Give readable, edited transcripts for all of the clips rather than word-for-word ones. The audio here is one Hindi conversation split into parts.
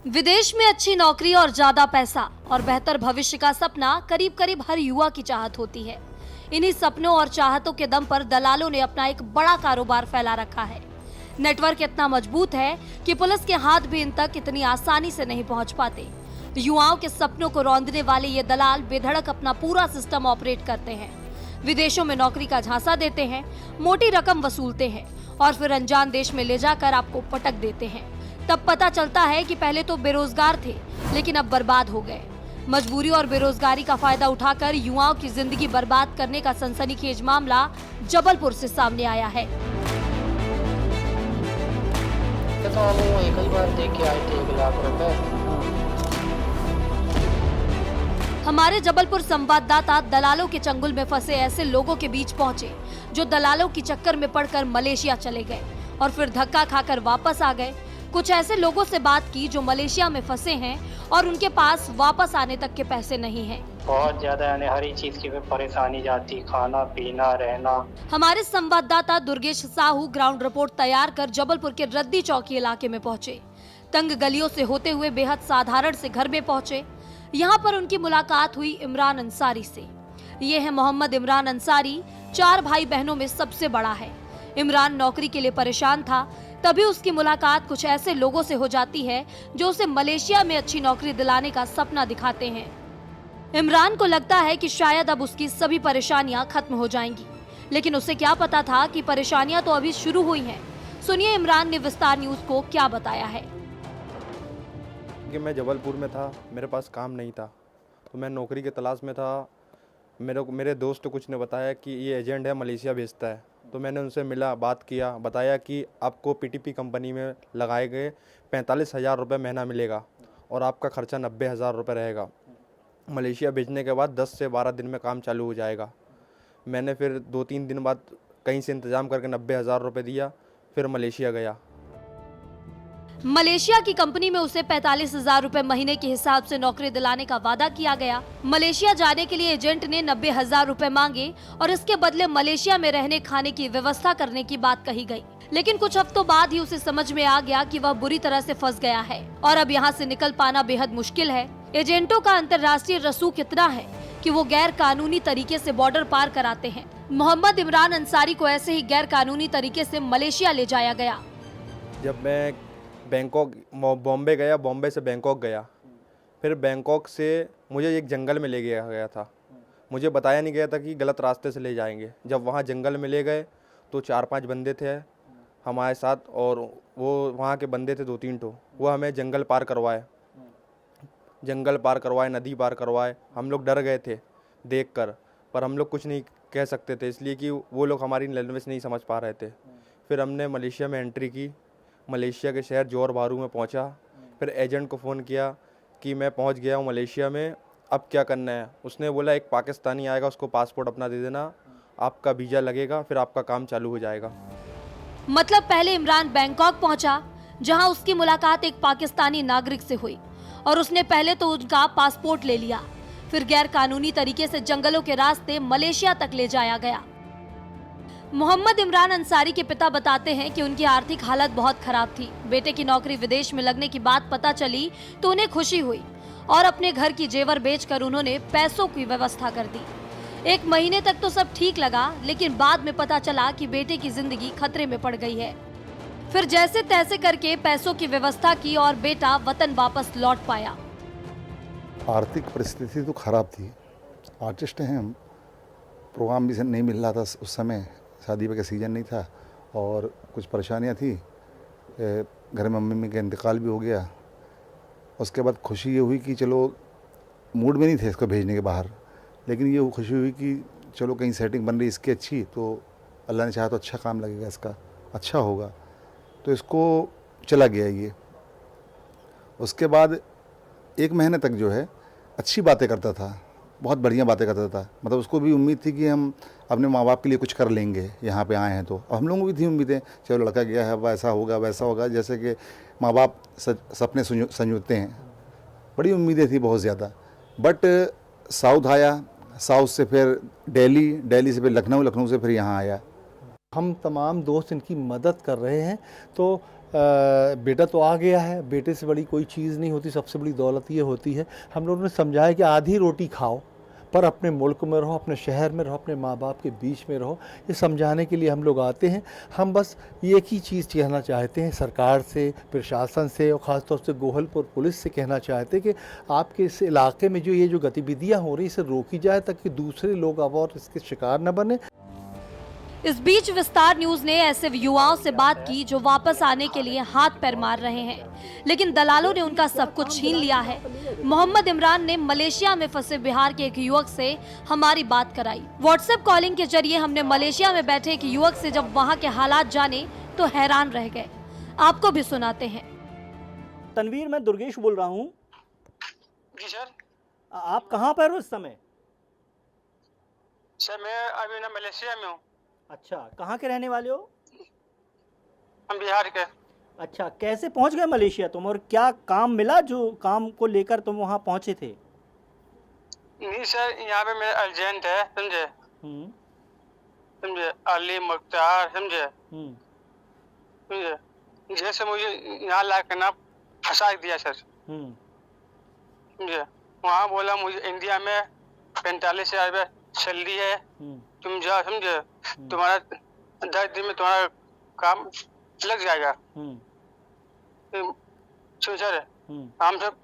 विदेश में अच्छी नौकरी और ज्यादा पैसा और बेहतर भविष्य का सपना करीब करीब हर युवा की चाहत होती है। इन्हीं सपनों और चाहतों के दम पर दलालों ने अपना एक बड़ा कारोबार फैला रखा है। नेटवर्क इतना मजबूत है कि पुलिस के हाथ भी इन तक इतनी आसानी से नहीं पहुंच पाते। युवाओं के सपनों को रौंदने वाले ये दलाल बेधड़क अपना पूरा सिस्टम ऑपरेट करते हैं। विदेशों में नौकरी का झांसा देते हैं, मोटी रकम वसूलते हैं और फिर अनजान देश में ले जाकर आपको पटक देते हैं। तब पता चलता है कि पहले तो बेरोजगार थे लेकिन अब बर्बाद हो गए। मजबूरी और बेरोजगारी का फायदा उठाकर युवाओं की जिंदगी बर्बाद करने का सनसनीखेज मामला जबलपुर से सामने आया है। तो हम एक ही बार दे के आए थे 1 लाख रुपए। हमारे जबलपुर संवाददाता दलालों के चंगुल में फंसे ऐसे लोगों के बीच पहुंचे जो दलालों की चक्कर में पड़कर मलेशिया चले गए और फिर धक्का खाकर वापस आ गए। कुछ ऐसे लोगों से बात की जो मलेशिया में फंसे हैं और उनके पास वापस आने तक के पैसे नहीं हैं। बहुत ज्यादा यानी हर एक चीज की परेशानी जाती, खाना पीना रहना। हमारे संवाददाता दुर्गेश साहू ग्राउंड रिपोर्ट तैयार कर जबलपुर के रद्दी चौकी इलाके में पहुंचे। तंग गलियों से होते हुए बेहद साधारण से घर में पहुंचे। यहाँ पर उनकी मुलाकात हुई इमरान अंसारी से। ये है मोहम्मद इमरान अंसारी, 4 भाई बहनों में सबसे बड़ा है। इमरान नौकरी के लिए परेशान था, तभी उसकी मुलाकात कुछ ऐसे लोगों से हो जाती है जो उसे मलेशिया में अच्छी नौकरी दिलाने का सपना दिखाते हैं। इमरान को लगता है कि शायद अब उसकी सभी परेशानियां खत्म हो जाएंगी, लेकिन उसे क्या पता था कि परेशानियां तो अभी शुरू हुई हैं। सुनिए इमरान ने विस्तार न्यूज को क्या बताया है। कि मैं जबलपुर में था, मेरे पास काम नहीं था, तो मैं नौकरी की तलाश में था। मेरे दोस्त कुछ ने बताया कि ये एजेंट है, मलेशिया भेजता है। तो मैंने उनसे मिला, बात किया, बताया कि आपको पीटीपी कंपनी में लगाए गए 45,000 रुपये महीना मिलेगा और आपका खर्चा 90,000 रुपये रहेगा। मलेशिया भेजने के बाद 10 से 12 दिन में काम चालू हो जाएगा। मैंने फिर 2-3 दिन बाद कहीं से इंतज़ाम करके 90,000 रुपये दिया, फिर मलेशिया गया। मलेशिया की कंपनी में उसे 45,000 रुपए महीने के हिसाब से नौकरी दिलाने का वादा किया गया। मलेशिया जाने के लिए एजेंट ने 90,000 रुपए मांगे और इसके बदले मलेशिया में रहने खाने की व्यवस्था करने की बात कही गई। लेकिन कुछ हफ्तों बाद ही उसे समझ में आ गया कि वह बुरी तरह से फंस गया है और अब यहाँ से निकल पाना बेहद मुश्किल है। एजेंटों का अंतर्राष्ट्रीय रसूख इतना है कि वो गैर कानूनी तरीके से बॉर्डर पार कराते हैं। मोहम्मद इमरान अंसारी को ऐसे ही गैर कानूनी तरीके से मलेशिया ले जाया गया। जब मैं बैंकॉक बॉम्बे गया, बॉम्बे से बैंकॉक गया, फिर बैंकॉक से मुझे एक जंगल में ले गया था। मुझे बताया नहीं गया था कि गलत रास्ते से ले जाएंगे। जब वहाँ जंगल में ले गए तो 4-5 बंदे थे हमारे साथ और वो वहाँ के बंदे थे 2-3 ठो। वो हमें जंगल पार करवाए, नदी पार करवाए। हम लोग डर गए थे देखकर, पर हम लोग कुछ नहीं कह सकते थे इसलिए कि वो लोग हमारी लैंग्वेज नहीं समझ पा रहे थे। फिर हमने मलेशिया में एंट्री की, मलेशिया के शहर जोर बारू में पहुंचा। फिर एजेंट को फ़ोन किया कि मैं पहुंच गया हूं मलेशिया में, अब क्या करना है। उसने बोला एक पाकिस्तानी आएगा, उसको पासपोर्ट अपना दे देना, आपका वीज़ा लगेगा, फिर आपका काम चालू हो जाएगा। मतलब पहले इमरान बैंकॉक पहुंचा, जहां उसकी मुलाकात एक पाकिस्तानी नागरिक से हुई और उसने पहले तो उनका पासपोर्ट ले लिया, फिर गैर कानूनी तरीके से जंगलों के रास्ते मलेशिया तक ले जाया गया। मोहम्मद इमरान अंसारी के पिता बताते हैं कि उनकी आर्थिक हालत बहुत खराब थी। बेटे की नौकरी विदेश में लगने की बात पता चली तो उन्हें खुशी हुई और अपने घर की जेवर बेचकर उन्होंने पैसों की व्यवस्था कर दी। 1 महीने तक तो सब ठीक लगा, लेकिन बाद में पता चला कि बेटे की जिंदगी खतरे में पड़ गई है। फिर जैसे तैसे करके पैसों की व्यवस्था की और बेटा वतन वापस लौट पाया। आर्थिक परिस्थिति तो खराब थी, आर्टिस्ट हैं हम, प्रोग्राम भी नहीं मिल रहा था उस समय, शादी का सीज़न नहीं था और कुछ परेशानियां थी। घर में मम्मी का इंतकाल भी हो गया। उसके बाद खुशी ये हुई कि चलो, मूड में नहीं थे इसको भेजने के बाहर, लेकिन ये खुशी हुई कि चलो कहीं सेटिंग बन रही इसकी अच्छी, तो अल्लाह ने चाहा तो अच्छा काम लगेगा, इसका अच्छा होगा, तो इसको चला गया ये। उसके बाद 1 महीने तक जो है अच्छी बातें करता था, बहुत बढ़िया बातें करता था। मतलब उसको भी उम्मीद थी कि हम अपने माँ बाप के लिए कुछ कर लेंगे, यहाँ पे आए हैं तो। अब हम लोगों को भी थी उम्मीदें, चलो लड़का गया है, वैसा होगा वैसा होगा, जैसे कि माँ बाप सपने संजोते हैं। बड़ी उम्मीदें थी बहुत ज़्यादा। बट साउथ आया, साउथ से फिर दिल्ली, दिल्ली से फिर लखनऊ, लखनऊ से फिर यहाँ आया। हम तमाम दोस्त इनकी मदद कर रहे हैं। तो बेटा तो आ गया है, बेटे से बड़ी कोई चीज़ नहीं होती, सबसे बड़ी दौलत ये होती है। हम लोगों ने समझाया कि आधी रोटी खाओ पर अपने मुल्क में रहो, अपने शहर में रहो, अपने माँ बाप के बीच में रहो, ये समझाने के लिए हम लोग आते हैं। हम बस एक ही चीज़ कहना चाहते हैं सरकार से, प्रशासन से और ख़ासतौर से गोहलपुर पुलिस से कहना चाहते हैं कि आपके इस इलाके में जो ये जो गतिविधियाँ हो रही इसे रोकी जाए ताकि दूसरे लोग अब और इसके शिकार न बने। इस बीच विस्तार न्यूज ने ऐसे युवाओं से बात की जो वापस आने के लिए हाथ पैर मार रहे हैं, लेकिन दलालों ने उनका सब कुछ छीन लिया है। मोहम्मद इमरान ने मलेशिया में फंसे बिहार के एक युवक से हमारी बात कराई। व्हाट्सएप कॉलिंग के जरिए हमने मलेशिया में बैठे एक युवक से जब वहां के हालात जाने तो हैरान रह गए। आपको भी सुनाते हैं। तनवीर, मैं दुर्गेश बोल रहा हूँ। जी सर। आप कहाँ पर हो इस समय? सर मैं अभी ना मलेशिया में हूँ। अच्छा, कहाँ के रहने वाले हो? हम बिहार के। अच्छा, कैसे पहुँच गए मलेशिया तुम, और क्या काम मिला जो काम को लेकर तुम वहाँ पहुँचे थे? नहीं सर, यहाँ पे मेरा एजेंट है, समझे? समझे, अली मुख्तार, समझे? समझे, जैसे मुझे यहाँ ला के ना फंसा दिया सर। समझे, वहाँ बोला मुझे इंडिया में 45,000 सैलरी है, तुम जाओ, समझे, तुम्हारा 10 दिन में तुम्हारा काम लग जाएगा। सर हम सब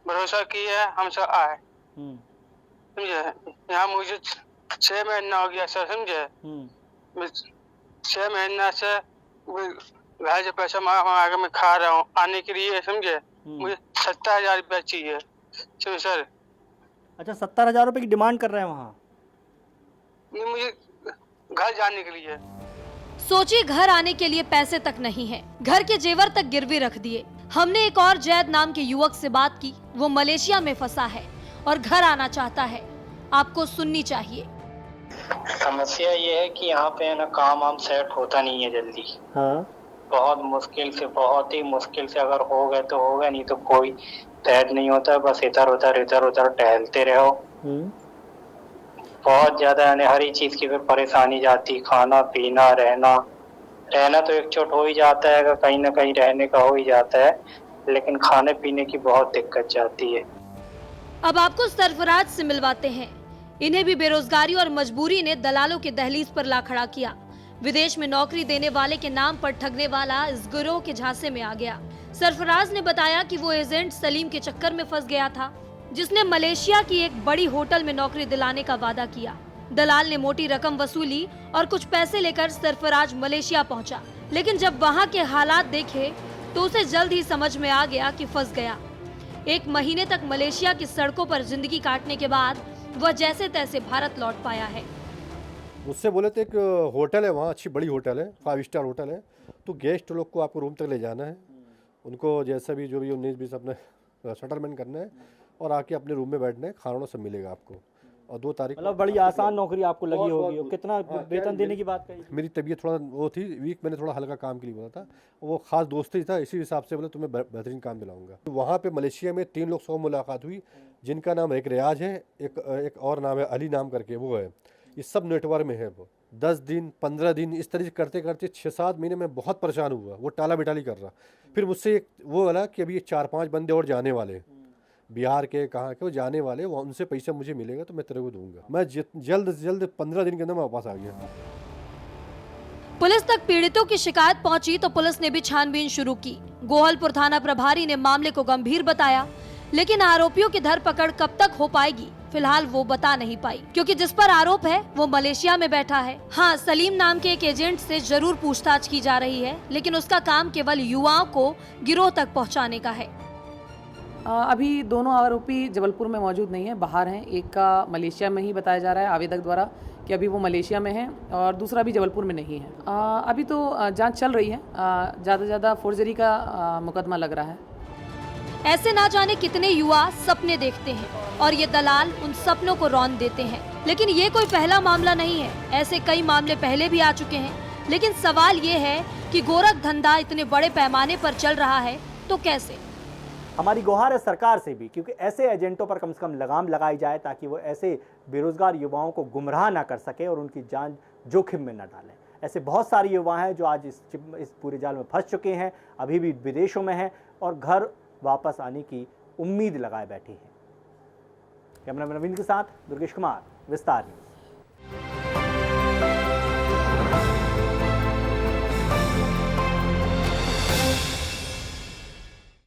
भरोसा किए, हम सब आए, समझे। यहाँ मुझे 6 महीना हो गया सर, समझे। 6 महीना से घर से पैसा मांगा के मैं खा रहा हूँ आने के लिए, समझे। मुझे 70,000 रुपया चाहिए, समझे सर। अच्छा, 70,000 रुपये की डिमांड कर रहे हैं वहाँ? मुझे घर जाने के लिए। सोचिए, घर आने के लिए पैसे तक नहीं है, घर के जेवर तक गिरवी रख दिए। हमने एक और जैद नाम के युवक से बात की। वो मलेशिया में फंसा है और घर आना चाहता है। आपको सुननी चाहिए। समस्या ये है कि यहाँ पे ना काम वाम सेट होता नहीं है जल्दी। हाँ। बहुत ही मुश्किल से अगर हो गए तो हो गए, नहीं तो कोई सेट नहीं होता। बस इधर उधर टहलते रहो। बहुत ज्यादा यानी हर एक चीज की फिर परेशानी जाती, खाना पीना रहना तो एक चोट हो ही जाता है, अगर कहीं ना कहीं रहने का हो ही जाता है, लेकिन खाने पीने की बहुत दिक्कत जाती है। अब आपको सरफराज से मिलवाते हैं। इन्हें भी बेरोजगारी और मजबूरी ने दलालों के दहलीज पर ला खड़ा किया। विदेश में नौकरी देने वाले के नाम पर ठगने वाला इस गिरोह के झांसे में आ गया। सरफराज ने बताया कि वो एजेंट सलीम के चक्कर में फंस गया था, जिसने मलेशिया की एक बड़ी होटल में नौकरी दिलाने का वादा किया। दलाल ने मोटी रकम वसूली और कुछ पैसे लेकर सरफराज मलेशिया पहुंचा, लेकिन जब वहां के हालात देखे तो उसे जल्द ही समझ में आ गया कि फंस गया। 1 महीने तक मलेशिया की सड़कों पर जिंदगी काटने के बाद वह जैसे तैसे भारत लौट पाया है। मुझसे बोले थे एक होटल है वहाँ, अच्छी बड़ी होटल है, 5 स्टार होटल है, तो गेस्ट लोग को आपको रूम तक ले जाना है, उनको जैसा भी जो भी 19-20 अपने सेटलमेंट करना है और आके अपने रूम में बैठना है, खाना सब मिलेगा आपको। और 2 तारीख मतलब बड़ी आसान नौकरी आपको लगी होगी। कितना वेतन देने की बात कही? मेरी तबीयत थोड़ा वो थी वीक, मैंने थोड़ा हल्का काम के लिए बोला था, वो खास दोस्त ही था, इसी हिसाब से बोले तुम्हें बेहतरीन काम दिलाऊंगा। तो वहाँ पे मलेशिया में 3 लोग से मुलाकात हुई, जिनका नाम एक रियाज है, एक और नाम है अली नाम करके, वो है। ये सब नेटवर्क में है। वो 10 दिन 15 दिन इस तरह करते करते 6-7 महीने में बहुत परेशान हुआ। वो टाला बिटाली कर रहा। फिर मुझसे वो बोला कि अभी 4-5 बंदे और जाने वाले, बिहार के कहाँ के वो जाने वाले, वो उनसे पैसा मुझे मिलेगा तो मैं तेरे को दूंगा। मैं जल्द से जल्द 15 दिन के अंदर मैं वापस आ गया। पुलिस तक पीड़ितों की शिकायत पहुंची तो पुलिस ने भी छानबीन शुरू की। गोहलपुर थाना प्रभारी ने मामले को गंभीर बताया, लेकिन आरोपियों की धरपकड़ कब तक हो पाएगी फिलहाल वो बता नहीं पाई, क्योंकि जिस पर आरोप है वो मलेशिया में बैठा है। हाँ, सलीम नाम के एक एजेंट से जरूर पूछताछ की जा रही है, लेकिन उसका काम केवल युवाओं को गिरोह तक पहुंचाने का है। अभी दोनों आरोपी जबलपुर में मौजूद नहीं है, बाहर हैं। एक का मलेशिया में ही बताया जा रहा है आवेदक द्वारा कि अभी वो मलेशिया में है, और दूसरा भी जबलपुर में नहीं है। अभी तो जांच चल रही है। ज़्यादा से ज़्यादा फोर्जरी का मुकदमा लग रहा है। ऐसे ना जाने कितने युवा सपने देखते हैं और ये दलाल उन सपनों को रौंद देते हैं। लेकिन ये कोई पहला मामला नहीं है, ऐसे कई मामले पहले भी आ चुके हैं। लेकिन सवाल ये है कि गोरख धंधा इतने बड़े पैमाने पर चल रहा है तो कैसे? हमारी गुहार है सरकार से भी, क्योंकि ऐसे एजेंटों पर कम से कम लगाम लगाई जाए ताकि वो ऐसे बेरोजगार युवाओं को गुमराह ना कर सके और उनकी जान जोखिम में न डालें। ऐसे बहुत सारे युवा हैं जो आज इस पूरे जाल में फंस चुके हैं, अभी भी विदेशों में हैं और घर वापस आने की उम्मीद लगाए बैठे हैं। कैमरामैन नवीन के साथ दुर्गेश कुमार, विस्तार न्यूज।